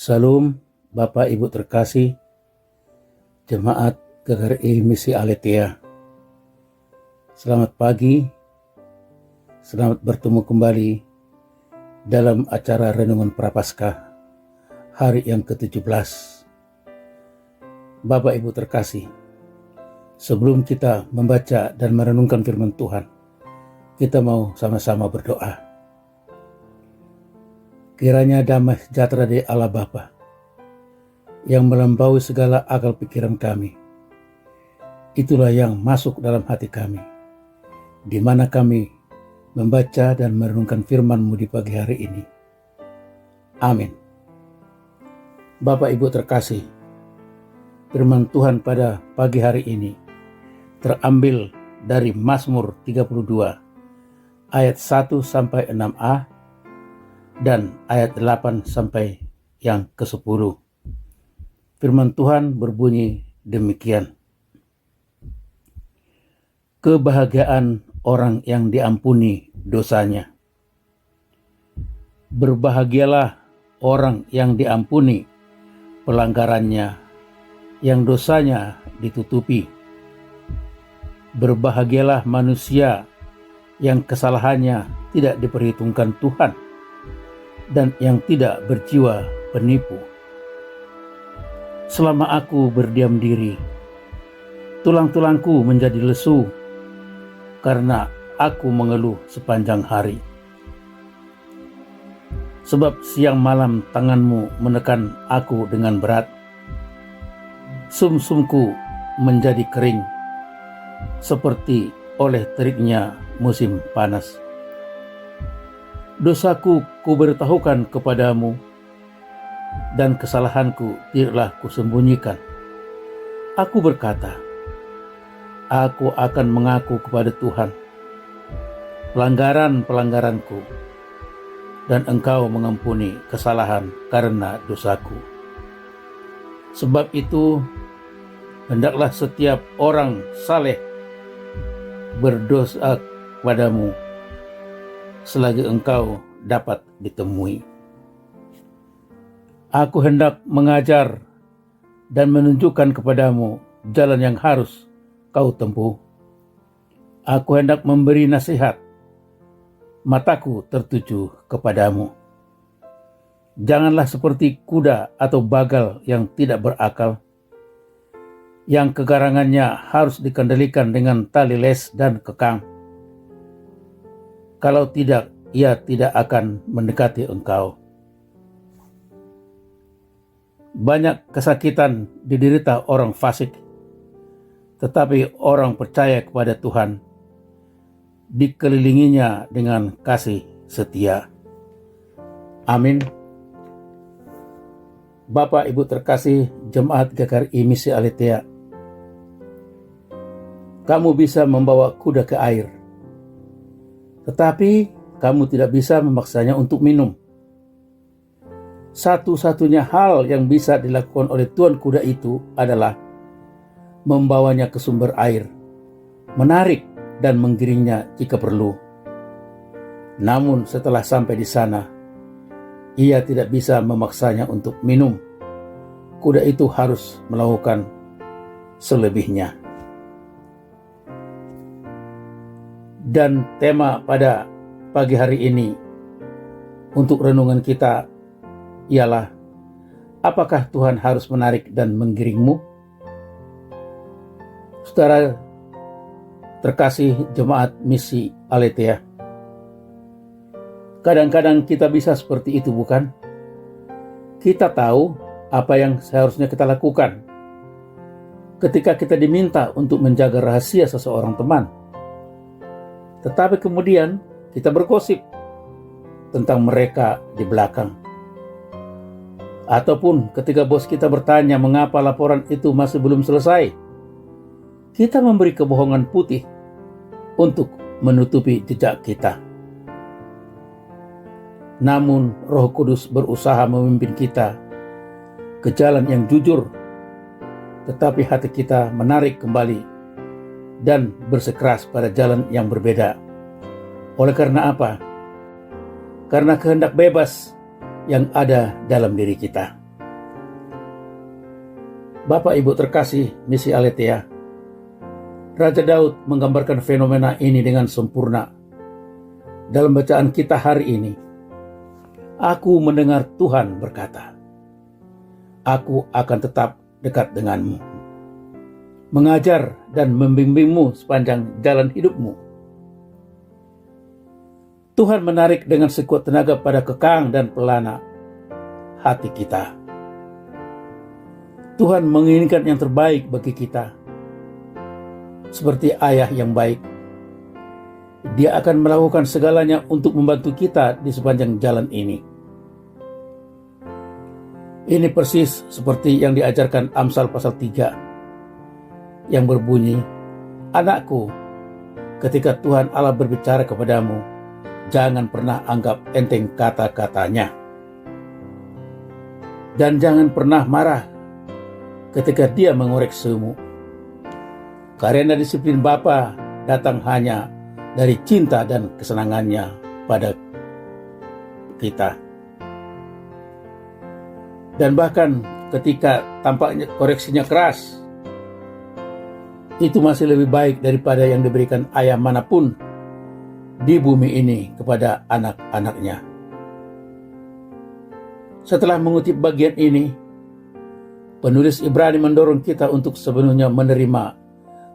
Salam Bapak Ibu terkasih, Jemaat GKRI Misi Aletheia. Selamat pagi, selamat bertemu kembali dalam acara Renungan Prapaskah hari yang ke-17. Bapak Ibu terkasih, sebelum kita membaca dan merenungkan firman Tuhan, kita mau sama-sama berdoa. Kiranya damai sejahtera dari Allah Bapa yang melampaui segala akal pikiran kami, itulah yang masuk dalam hati kami, di mana kami membaca dan merenungkan firman-Mu di pagi hari ini. Amin. Bapak Ibu terkasih, firman Tuhan pada pagi hari ini terambil dari Mazmur 32 ayat 1 sampai 6a dan ayat 8 sampai yang ke-10. Firman Tuhan berbunyi demikian. Kebahagiaan orang yang diampuni dosanya. Berbahagialah orang yang diampuni pelanggarannya, yang dosanya ditutupi. Berbahagialah manusia yang kesalahannya tidak diperhitungkan Tuhan, dan yang tidak berjiwa penipu. Selama aku berdiam diri, tulang-tulangku menjadi lesu, karena aku mengeluh sepanjang hari. Sebab siang malam tangan-Mu menekan aku dengan berat. Sumsumku menjadi kering, seperti oleh teriknya musim panas. Dosaku kuberitahukan kepadamu, dan kesalahanku tidaklah kusembunyikan. Aku berkata, aku akan mengaku kepada Tuhan pelanggaran-pelanggaranku, dan Engkau mengampuni kesalahan karena dosaku. Sebab itu, hendaklah setiap orang saleh berdosa kepadamu, selagi Engkau dapat ditemui. Aku hendak mengajar dan menunjukkan kepadamu jalan yang harus kau tempuh. Aku hendak memberi nasihat, mataku tertuju kepadamu. Janganlah seperti kuda atau bagal yang tidak berakal, yang kegarangannya harus dikendalikan dengan tali les dan kekang. Kalau tidak, ia tidak akan mendekati engkau. Banyak kesakitan diderita orang fasik, tetapi orang percaya kepada Tuhan dikelilinginya dengan kasih setia. Amin. Bapak Ibu terkasih, Jemaat GKRI Misi Aletheia, kamu bisa membawa kuda ke air, tetapi kamu tidak bisa memaksanya untuk minum. Satu-satunya hal yang bisa dilakukan oleh tuan kuda itu adalah membawanya ke sumber air, menarik dan menggiringnya jika perlu. Namun setelah sampai di sana, ia tidak bisa memaksanya untuk minum. Kuda itu harus melakukan selebihnya. Dan tema pada pagi hari ini untuk renungan kita ialah, apakah Tuhan harus menarik dan menggiringmu? Saudara terkasih Jemaat Misi Aletheia, kadang-kadang kita bisa seperti itu, bukan? Kita tahu apa yang seharusnya kita lakukan ketika kita diminta untuk menjaga rahasia seseorang teman. Tetapi kemudian kita bergosip tentang mereka di belakang. Ataupun ketika bos kita bertanya mengapa laporan itu masih belum selesai, kita memberi kebohongan putih untuk menutupi jejak kita. Namun Roh Kudus berusaha memimpin kita ke jalan yang jujur, tetapi hati kita menarik kembali dan bersikeras pada jalan yang berbeda. Oleh karena apa? Karena kehendak bebas yang ada dalam diri kita. Bapak Ibu terkasih misi Aletheia, Raja Daud menggambarkan fenomena ini dengan sempurna. Dalam bacaan kita hari ini, aku mendengar Tuhan berkata, aku akan tetap dekat denganmu, mengajar dan membimbingmu sepanjang jalan hidupmu. Tuhan menarik dengan sekuat tenaga pada kekang dan pelana hati kita. Tuhan menginginkan yang terbaik bagi kita. Seperti ayah yang baik, Dia akan melakukan segalanya untuk membantu kita di sepanjang jalan ini. Ini persis seperti yang diajarkan Amsal pasal 3 yang berbunyi, anakku, ketika Tuhan Allah berbicara kepadamu, jangan pernah anggap enteng kata-katanya. Dan jangan pernah marah ketika Dia mengoreksimu. Karena disiplin Bapa datang hanya dari cinta dan kesenangannya pada kita. Dan bahkan ketika tampaknya koreksinya keras, itu masih lebih baik daripada yang diberikan ayah manapun di bumi ini kepada anak-anaknya. Setelah mengutip bagian ini, penulis Ibrani mendorong kita untuk sepenuhnya menerima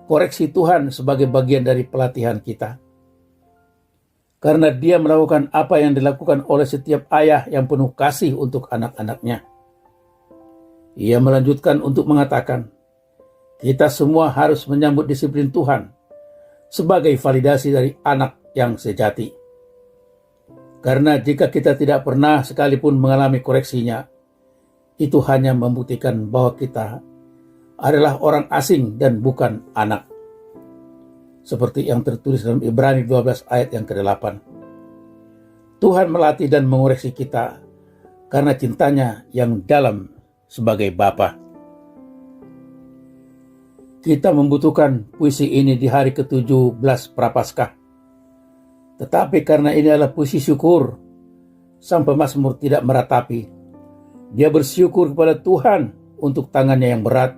koreksi Tuhan sebagai bagian dari pelatihan kita. Karena Dia melakukan apa yang dilakukan oleh setiap ayah yang penuh kasih untuk anak-anaknya. Ia melanjutkan untuk mengatakan, kita semua harus menyambut disiplin Tuhan sebagai validasi dari anak yang sejati. Karena jika kita tidak pernah sekalipun mengalami koreksinya, itu hanya membuktikan bahwa kita adalah orang asing dan bukan anak. Seperti yang tertulis dalam Ibrani 12 ayat yang ke-8. Tuhan melatih dan mengoreksi kita karena cintanya yang dalam sebagai Bapa. Kita membutuhkan puisi ini di hari ke-17 Prapaskah. Tetapi karena ini adalah puisi syukur, sang pemazmur tidak meratapi. Dia bersyukur kepada Tuhan untuk tangannya yang berat,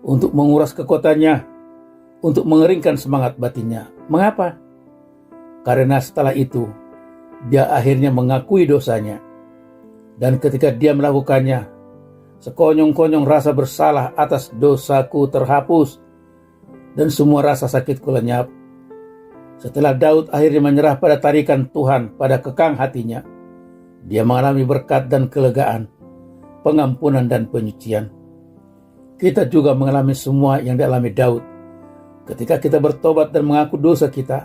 untuk menguras kekuatannya, untuk mengeringkan semangat batinnya. Mengapa? Karena setelah itu, dia akhirnya mengakui dosanya. Dan ketika dia melakukannya, sekonyong-konyong rasa bersalah atas dosaku terhapus, dan semua rasa sakitku lenyap. Setelah Daud akhirnya menyerah pada tarikan Tuhan pada kekang hatinya, dia mengalami berkat dan kelegaan, pengampunan dan penyucian. Kita juga mengalami semua yang dialami Daud. Ketika kita bertobat dan mengaku dosa kita,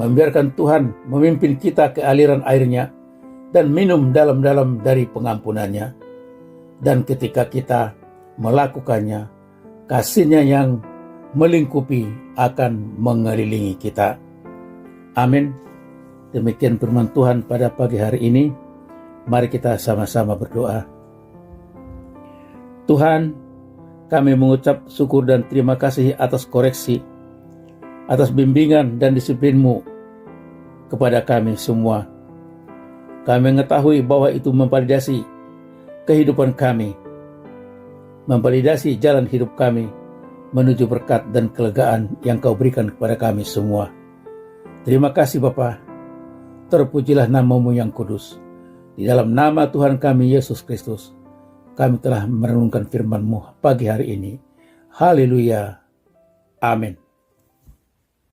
membiarkan Tuhan memimpin kita ke aliran airnya, dan minum dalam-dalam dari pengampunannya. Dan ketika kita melakukannya, kasih-Nya yang melingkupi akan mengelilingi kita. Amin. Demikian firman Tuhan pada pagi hari ini. Mari kita sama-sama berdoa. Tuhan, kami mengucap syukur dan terima kasih atas koreksi, atas bimbingan dan disiplin-Mu kepada kami semua. Kami mengetahui bahwa itu memvalidasi kehidupan kami, memvalidasi jalan hidup kami menuju berkat dan kelegaan yang Kau berikan kepada kami semua. Terima kasih Bapa. Terpujilah nama-Mu yang kudus. Di dalam nama Tuhan kami Yesus Kristus, kami telah merenungkan firman-Mu pagi hari ini. Haleluya. Amin.